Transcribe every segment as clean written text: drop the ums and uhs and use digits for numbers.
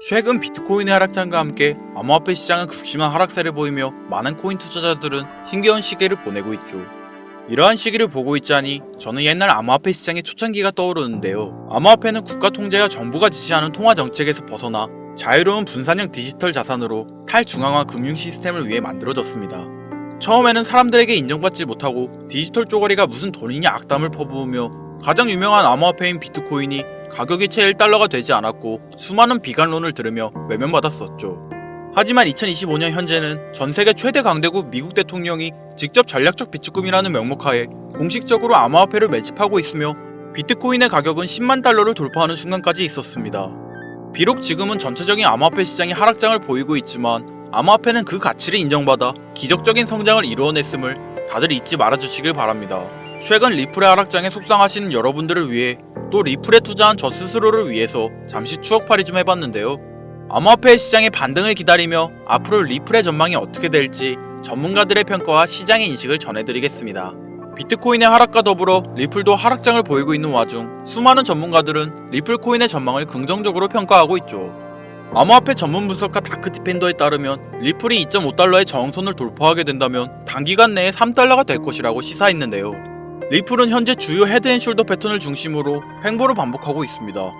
최근 비트코인의 하락장과 함께 암호화폐 시장은 극심한 하락세를 보이며 많은 코인 투자자들은 힘겨운 시기를 보내고 있죠. 이러한 시기를 보고 있자니 저는 옛날 암호화폐 시장의 초창기가 떠오르는데요. 암호화폐는 국가 통제와 정부가 지시하는 통화 정책에서 벗어나 자유로운 분산형 디지털 자산으로 탈중앙화 금융 시스템을 위해 만들어졌습니다. 처음에는 사람들에게 인정받지 못하고 디지털 쪼가리가 무슨 돈이냐 악담을 퍼부으며 가장 유명한 암호화폐인 비트코인이 가격이 채 1달러가 되지 않았고 수많은 비관론을 들으며 외면받았었죠. 하지만 2025년 현재는 전세계 최대 강대국 미국 대통령이 직접 전략적 비축금이라는 명목하에 공식적으로 암호화폐를 매집하고 있으며 비트코인의 가격은 10만 달러를 돌파하는 순간까지 있었습니다. 비록 지금은 전체적인 암호화폐 시장이 하락장을 보이고 있지만 암호화폐는 그 가치를 인정받아 기적적인 성장을 이루어냈음을 다들 잊지 말아주시길 바랍니다. 최근 리플의 하락장에 속상하시는 여러분들을 위해 또 리플에 투자한 저 스스로를 위해서 잠시 추억팔이 좀 해봤는데요. 암호화폐 시장의 반등을 기다리며 앞으로 리플의 전망이 어떻게 될지 전문가들의 평가와 시장의 인식을 전해드리겠습니다. 비트코인의 하락과 더불어 리플도 하락장을 보이고 있는 와중 수많은 전문가들은 리플 코인의 전망을 긍정적으로 평가하고 있죠. 암호화폐 전문 분석가 다크디펜더에 따르면 리플이 2.5달러의 저항선을 돌파하게 된다면 단기간 내에 3달러가 될 것이라고 시사했는데요. 리플은 현재 주요 헤드앤숄더 패턴을 중심으로 횡보를 반복하고 있습니다.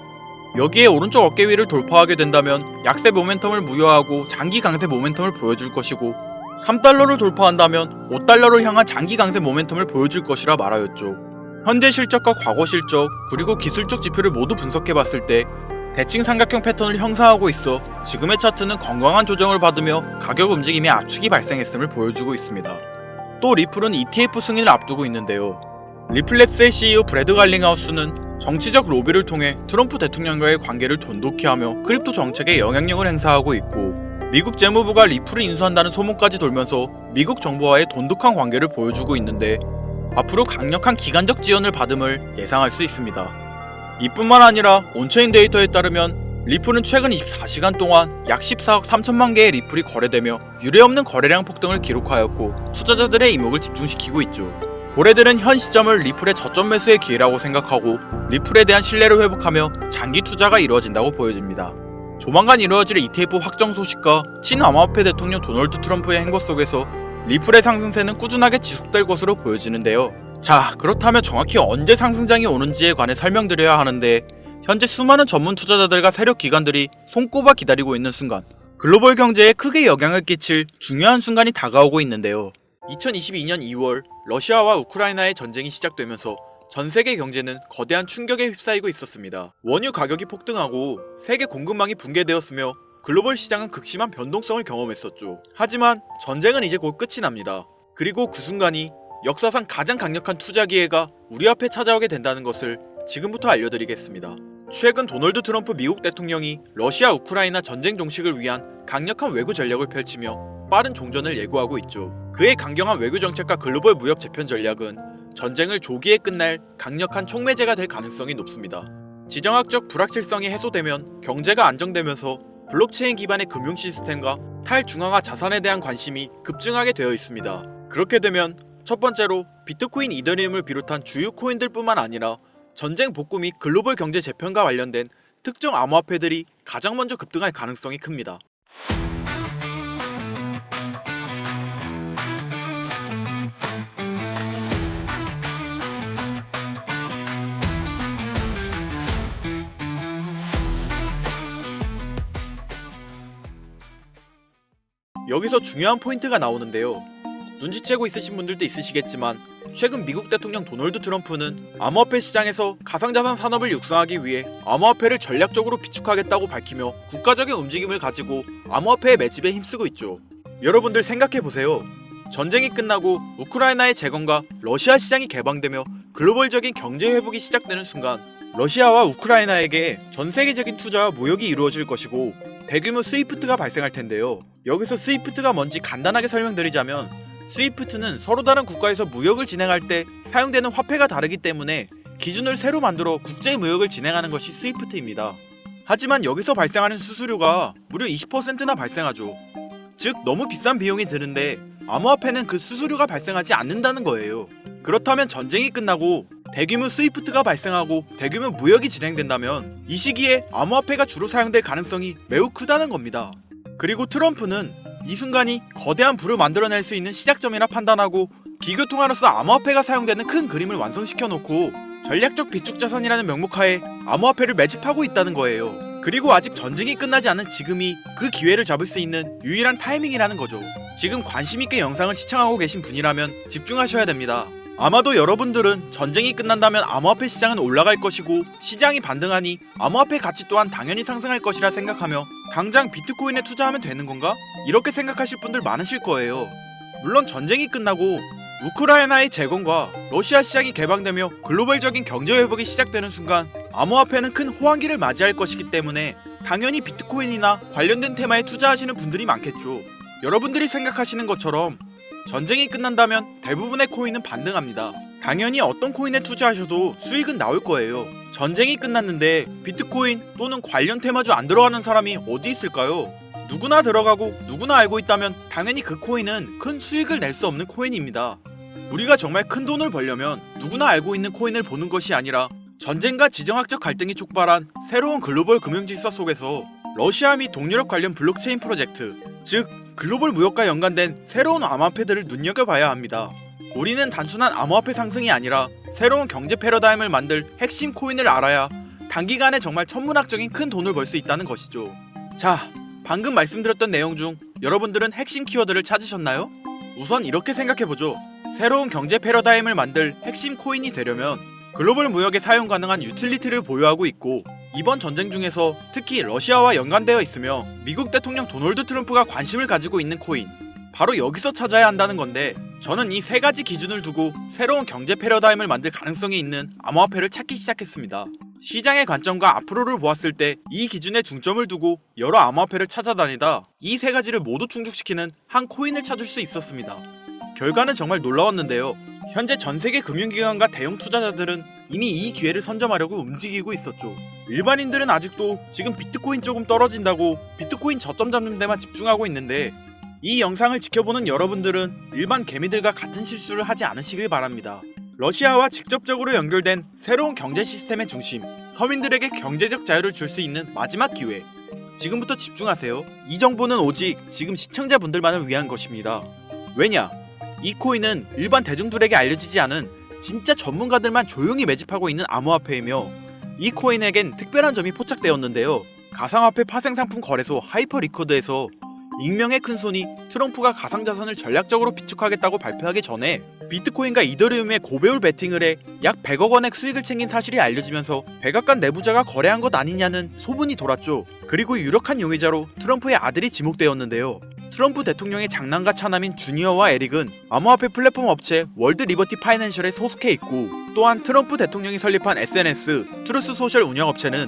여기에 오른쪽 어깨 위를 돌파하게 된다면 약세 모멘텀을 무효하고 장기 강세 모멘텀을 보여줄 것이고 3달러를 돌파한다면 5달러를 향한 장기 강세 모멘텀을 보여줄 것이라 말하였죠. 현재 실적과 과거 실적 그리고 기술적 지표를 모두 분석해봤을 때 대칭 삼각형 패턴을 형성하고 있어 지금의 차트는 건강한 조정을 받으며 가격 움직임에 압축이 발생했음을 보여주고 있습니다. 또 리플은 ETF 승인을 앞두고 있는데요. 리플랩스의 CEO 브래드 갈링하우스는 정치적 로비를 통해 트럼프 대통령과의 관계를 돈독히 하며 크립토 정책에 영향력을 행사하고 있고 미국 재무부가 리플을 인수한다는 소문까지 돌면서 미국 정부와의 돈독한 관계를 보여주고 있는데 앞으로 강력한 기관적 지원을 받음을 예상할 수 있습니다. 이뿐만 아니라 온체인 데이터에 따르면 리플은 최근 24시간 동안 약 14억 3천만 개의 리플이 거래되며 유례없는 거래량 폭등을 기록하였고 투자자들의 이목을 집중시키고 있죠. 고래들은 현 시점을 리플의 저점 매수의 기회라고 생각하고 리플에 대한 신뢰를 회복하며 장기 투자가 이루어진다고 보여집니다. 조만간 이루어질 ETF 확정 소식과 친암호화폐 대통령 도널드 트럼프의 행보 속에서 리플의 상승세는 꾸준하게 지속될 것으로 보여지는데요. 자, 그렇다면 정확히 언제 상승장이 오는지에 관해 설명드려야 하는데 현재 수많은 전문 투자자들과 세력 기관들이 손꼽아 기다리고 있는 순간 글로벌 경제에 크게 영향을 끼칠 중요한 순간이 다가오고 있는데요. 2022년 2월 러시아와 우크라이나의 전쟁이 시작되면서 전 세계 경제는 거대한 충격에 휩싸이고 있었습니다. 원유 가격이 폭등하고 세계 공급망이 붕괴되었으며 글로벌 시장은 극심한 변동성을 경험했었죠. 하지만 전쟁은 이제 곧 끝이 납니다. 그리고 그 순간이 역사상 가장 강력한 투자 기회가 우리 앞에 찾아오게 된다는 것을 지금부터 알려드리겠습니다. 최근 도널드 트럼프 미국 대통령이 러시아 우크라이나 전쟁 종식을 위한 강력한 외교 전략을 펼치며 빠른 종전을 예고하고 있죠. 그의 강경한 외교 정책과 글로벌 무역 재편 전략은 전쟁을 조기에 끝낼 강력한 촉매제가 될 가능성이 높습니다. 지정학적 불확실성이 해소되면 경제가 안정되면서 블록체인 기반의 금융 시스템과 탈중앙화 자산에 대한 관심이 급증하게 되어 있습니다. 그렇게 되면 첫 번째로 비트코인, 이더리움을 비롯한 주요 코인들뿐만 아니라 전쟁 복구 및 글로벌 경제 재편과 관련된 특정 암호화폐들이 가장 먼저 급등할 가능성이 큽니다. 여기서 중요한 포인트가 나오는데요. 눈치채고 있으신 분들도 있으시겠지만 최근 미국 대통령 도널드 트럼프는 암호화폐 시장에서 가상자산 산업을 육성하기 위해 암호화폐를 전략적으로 비축하겠다고 밝히며 국가적인 움직임을 가지고 암호화폐의 매집에 힘쓰고 있죠. 여러분들 생각해보세요. 전쟁이 끝나고 우크라이나의 재건과 러시아 시장이 개방되며 글로벌적인 경제 회복이 시작되는 순간 러시아와 우크라이나에게 전세계적인 투자와 무역이 이루어질 것이고 대규모 스위프트가 발생할 텐데요. 여기서 스위프트가 뭔지 간단하게 설명드리자면 스위프트는 서로 다른 국가에서 무역을 진행할 때 사용되는 화폐가 다르기 때문에 기준을 새로 만들어 국제 무역을 진행하는 것이 스위프트입니다. 하지만 여기서 발생하는 수수료가 무려 20%나 발생하죠. 즉 너무 비싼 비용이 드는데 암호화폐는 그 수수료가 발생하지 않는다는 거예요. 그렇다면 전쟁이 끝나고 대규모 스위프트가 발생하고 대규모 무역이 진행된다면 이 시기에 암호화폐가 주로 사용될 가능성이 매우 크다는 겁니다. 그리고 트럼프는 이 순간이 거대한 부를 만들어낼 수 있는 시작점이라 판단하고 기교통화로서 암호화폐가 사용되는 큰 그림을 완성시켜 놓고 전략적 비축 자산이라는 명목하에 암호화폐를 매집하고 있다는 거예요. 그리고 아직 전쟁이 끝나지 않은 지금이 그 기회를 잡을 수 있는 유일한 타이밍이라는 거죠. 지금 관심있게 영상을 시청하고 계신 분이라면 집중하셔야 됩니다. 아마도 여러분들은 전쟁이 끝난다면 암호화폐 시장은 올라갈 것이고 시장이 반등하니 암호화폐 가치 또한 당연히 상승할 것이라 생각하며 당장 비트코인에 투자하면 되는 건가? 이렇게 생각하실 분들 많으실 거예요. 물론 전쟁이 끝나고 우크라이나의 재건과 러시아 시장이 개방되며 글로벌적인 경제 회복이 시작되는 순간 암호화폐는 큰 호황기를 맞이할 것이기 때문에 당연히 비트코인이나 관련된 테마에 투자하시는 분들이 많겠죠. 여러분들이 생각하시는 것처럼 전쟁이 끝난다면 대부분의 코인은 반등합니다. 당연히 어떤 코인에 투자하셔도 수익은 나올 거예요. 전쟁이 끝났는데 비트코인 또는 관련 테마주 안 들어가는 사람이 어디 있을까요? 누구나 들어가고 누구나 알고 있다면 당연히 그 코인은 큰 수익을 낼 수 없는 코인입니다. 우리가 정말 큰 돈을 벌려면 누구나 알고 있는 코인을 보는 것이 아니라 전쟁과 지정학적 갈등이 촉발한 새로운 글로벌 금융질서 속에서 러시아 및 동유럽 관련 블록체인 프로젝트, 즉 글로벌 무역과 연관된 새로운 암호화폐들을 눈여겨봐야 합니다. 우리는 단순한 암호화폐 상승이 아니라 새로운 경제 패러다임을 만들 핵심 코인을 알아야 단기간에 정말 천문학적인 큰 돈을 벌 수 있다는 것이죠. 자, 방금 말씀드렸던 내용 중 여러분들은 핵심 키워드를 찾으셨나요? 우선 이렇게 생각해보죠. 새로운 경제 패러다임을 만들 핵심 코인이 되려면 글로벌 무역에 사용 가능한 유틸리티를 보유하고 있고 이번 전쟁 중에서 특히 러시아와 연관되어 있으며 미국 대통령 도널드 트럼프가 관심을 가지고 있는 코인, 바로 여기서 찾아야 한다는 건데 저는 이 세 가지 기준을 두고 새로운 경제 패러다임을 만들 가능성이 있는 암호화폐를 찾기 시작했습니다. 시장의 관점과 앞으로를 보았을 때 이 기준에 중점을 두고 여러 암호화폐를 찾아다니다 이 세 가지를 모두 충족시키는 한 코인을 찾을 수 있었습니다. 결과는 정말 놀라웠는데요. 현재 전세계 금융기관과 대형 투자자들은 이미 이 기회를 선점하려고 움직이고 있었죠. 일반인들은 아직도 지금 비트코인 조금 떨어진다고 비트코인 저점 잡는 데만 집중하고 있는데 이 영상을 지켜보는 여러분들은 일반 개미들과 같은 실수를 하지 않으시길 바랍니다. 러시아와 직접적으로 연결된 새로운 경제 시스템의 중심, 서민들에게 경제적 자유를 줄 수 있는 마지막 기회. 지금부터 집중하세요. 이 정보는 오직 지금 시청자분들만을 위한 것입니다. 왜냐? 이 코인은 일반 대중들에게 알려지지 않은 진짜 전문가들만 조용히 매집하고 있는 암호화폐이며 이 코인에겐 특별한 점이 포착되었는데요. 가상화폐 파생상품 거래소 하이퍼리커드에서 익명의 큰손이 트럼프가 가상자산을 전략적으로 비축하겠다고 발표하기 전에 비트코인과 이더리움에 고배율 베팅을 해 약 100억 원의 수익을 챙긴 사실이 알려지면서 백악관 내부자가 거래한 것 아니냐는 소문이 돌았죠. 그리고 유력한 용의자로 트럼프의 아들이 지목되었는데요. 트럼프 대통령의 장남과 차남인 주니어와 에릭은 암호화폐 플랫폼 업체 월드 리버티 파이낸셜에 소속해 있고 또한 트럼프 대통령이 설립한 SNS 트루스 소셜 운영업체는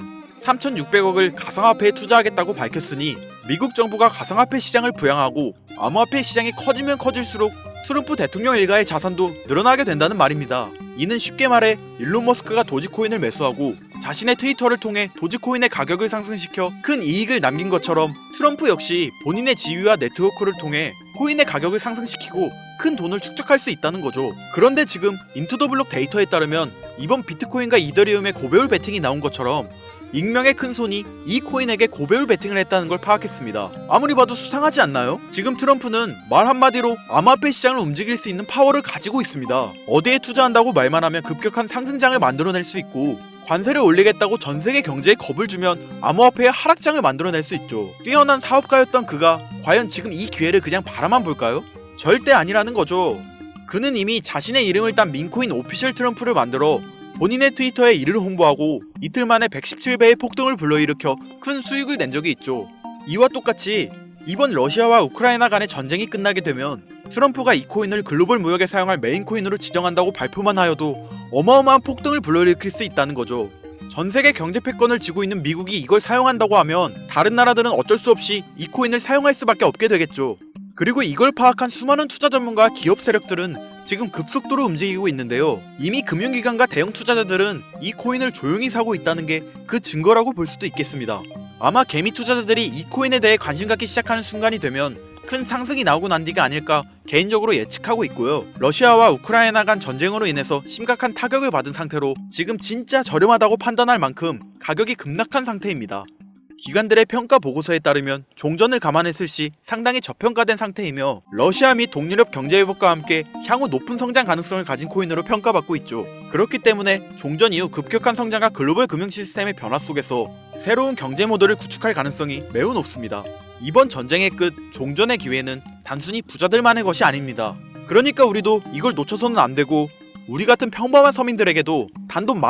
3,600억을 가상화폐에 투자하겠다고 밝혔으니 미국 정부가 가상화폐 시장을 부양하고 암호화폐 시장이 커지면 커질수록 트럼프 대통령 일가의 자산도 늘어나게 된다는 말입니다. 이는 쉽게 말해 일론 머스크가 도지코인을 매수하고 자신의 트위터를 통해 도지코인의 가격을 상승시켜 큰 이익을 남긴 것처럼 트럼프 역시 본인의 지위와 네트워크를 통해 코인의 가격을 상승시키고 큰 돈을 축적할 수 있다는 거죠. 그런데 지금 인투더블록 데이터에 따르면 이번 비트코인과 이더리움의 고배율 베팅이 나온 것처럼 익명의 큰손이 이 코인에게 고배율 베팅을 했다는 걸 파악했습니다. 아무리 봐도 수상하지 않나요? 지금 트럼프는 말 한마디로 암호화폐 시장을 움직일 수 있는 파워를 가지고 있습니다. 어디에 투자한다고 말만 하면 급격한 상승장을 만들어낼 수 있고 관세를 올리겠다고 전세계 경제에 겁을 주면 암호화폐의 하락장을 만들어낼 수 있죠. 뛰어난 사업가였던 그가 과연 지금 이 기회를 그냥 바라만 볼까요? 절대 아니라는 거죠. 그는 이미 자신의 이름을 딴 민코인 오피셜 트럼프를 만들어 본인의 트위터에 이를 홍보하고 이틀 만에 117배의 폭등을 불러일으켜 큰 수익을 낸 적이 있죠. 이와 똑같이 이번 러시아와 우크라이나 간의 전쟁이 끝나게 되면 트럼프가 이 코인을 글로벌 무역에 사용할 메인 코인으로 지정한다고 발표만 하여도 어마어마한 폭등을 불러일으킬 수 있다는 거죠. 전세계 경제 패권을 쥐고 있는 미국이 이걸 사용한다고 하면 다른 나라들은 어쩔 수 없이 이 코인을 사용할 수밖에 없게 되겠죠. 그리고 이걸 파악한 수많은 투자 전문가와 기업 세력들은 지금 급속도로 움직이고 있는데요. 이미 금융기관과 대형 투자자들은 이 코인을 조용히 사고 있다는 게 그 증거라고 볼 수도 있겠습니다. 아마 개미 투자자들이 이 코인에 대해 관심 갖기 시작하는 순간이 되면 큰 상승이 나오고 난 뒤가 아닐까 개인적으로 예측하고 있고요. 러시아와 우크라이나 간 전쟁으로 인해서 심각한 타격을 받은 상태로 지금 진짜 저렴하다고 판단할 만큼 가격이 급락한 상태입니다. 기관들의 평가 보고서에 따르면 종전을 감안했을 시 상당히 저평가된 상태이며 러시아 및 동유럽 경제회복과 함께 향후 높은 성장 가능성을 가진 코인으로 평가받고 있죠. 그렇기 때문에 종전 이후 급격한 성장과 글로벌 금융 시스템의 변화 속에서 새로운 경제 모델을 구축할 가능성이 매우 높습니다. 이번 전쟁의 끝, 종전의 기회는 단순히 부자들만의 것이 아닙니다. 그러니까 우리도 이걸 놓쳐서는 안 되고 우리 같은 평범한 서민들에게도 단돈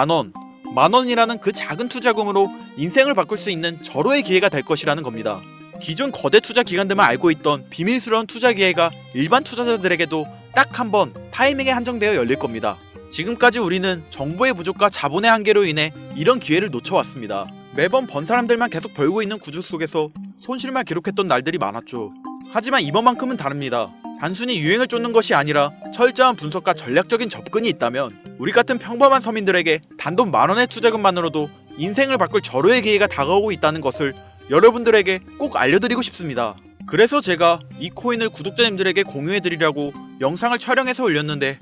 만원이라는 그 작은 투자금으로 인생을 바꿀 수 있는 절호의 기회가 될 것이라는 겁니다. 기존 거대 투자 기관들만 알고 있던 비밀스러운 투자 기회가 일반 투자자들에게도 딱 한 번 타이밍에 한정되어 열릴 겁니다. 지금까지 우리는 정보의 부족과 자본의 한계로 인해 이런 기회를 놓쳐왔습니다. 매번 번 사람들만 계속 벌고 있는 구조 속에서 손실만 기록했던 날들이 많았죠. 하지만 이번만큼은 다릅니다. 단순히 유행을 쫓는 것이 아니라 철저한 분석과 전략적인 접근이 있다면 우리 같은 평범한 서민들에게 단돈 만원의 투자금만으로도 인생을 바꿀 절호의 기회가 다가오고 있다는 것을 여러분들에게 꼭 알려드리고 싶습니다. 그래서 제가 이 코인을 구독자님들에게 공유해드리려고 영상을 촬영해서 올렸는데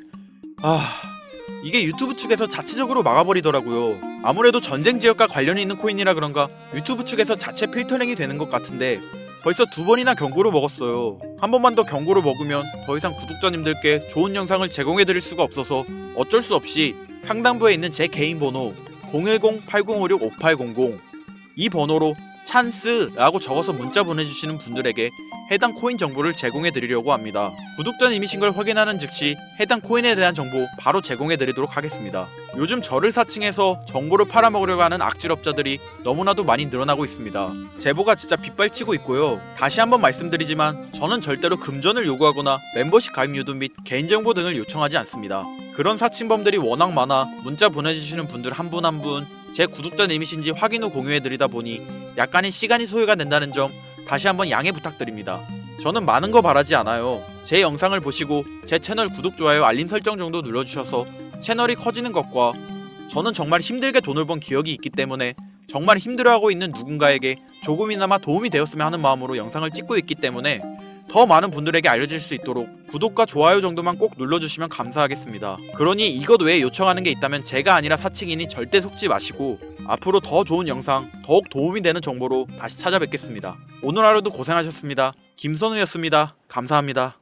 이게 유튜브 측에서 자체적으로 막아버리더라고요. 아무래도 전쟁 지역과 관련이 있는 코인이라 그런가 유튜브 측에서 자체 필터링이 되는 것 같은데 벌써 2번이나 경고를 먹었어요. 한 번만 더 경고를 먹으면 더 이상 구독자님들께 좋은 영상을 제공해드릴 수가 없어서 어쩔 수 없이 상단부에 있는 제 개인 번호 010-8056-5800 이 번호로 찬스라고 적어서 문자 보내주시는 분들에게 해당 코인 정보를 제공해드리려고 합니다. 구독자님이신 걸 확인하는 즉시 해당 코인에 대한 정보 바로 제공해드리도록 하겠습니다. 요즘 저를 사칭해서 정보를 팔아먹으려고 하는 악질업자들이 너무나도 많이 늘어나고 있습니다. 제보가 진짜 빗발치고 있고요. 다시 한번 말씀드리지만 저는 절대로 금전을 요구하거나 멤버십 가입 유도 및 개인정보 등을 요청하지 않습니다. 그런 사칭범들이 워낙 많아 문자 보내주시는 분들 한 분 한 분 제 구독자님이신지 확인 후 공유해드리다 보니 약간의 시간이 소요가 된다는 점 다시 한번 양해 부탁드립니다. 저는 많은 거 바라지 않아요. 제 영상을 보시고 제 채널 구독, 좋아요, 알림 설정 정도 눌러주셔서 채널이 커지는 것과 저는 정말 힘들게 돈을 번 기억이 있기 때문에 정말 힘들어하고 있는 누군가에게 조금이나마 도움이 되었으면 하는 마음으로 영상을 찍고 있기 때문에 더 많은 분들에게 알려질 수 있도록 구독과 좋아요 정도만 꼭 눌러주시면 감사하겠습니다. 그러니 이것 외에 요청하는 게 있다면 제가 아니라 사칭이니 절대 속지 마시고 앞으로 더 좋은 영상, 더욱 도움이 되는 정보로 다시 찾아뵙겠습니다. 오늘 하루도 고생하셨습니다. 김선우였습니다. 감사합니다.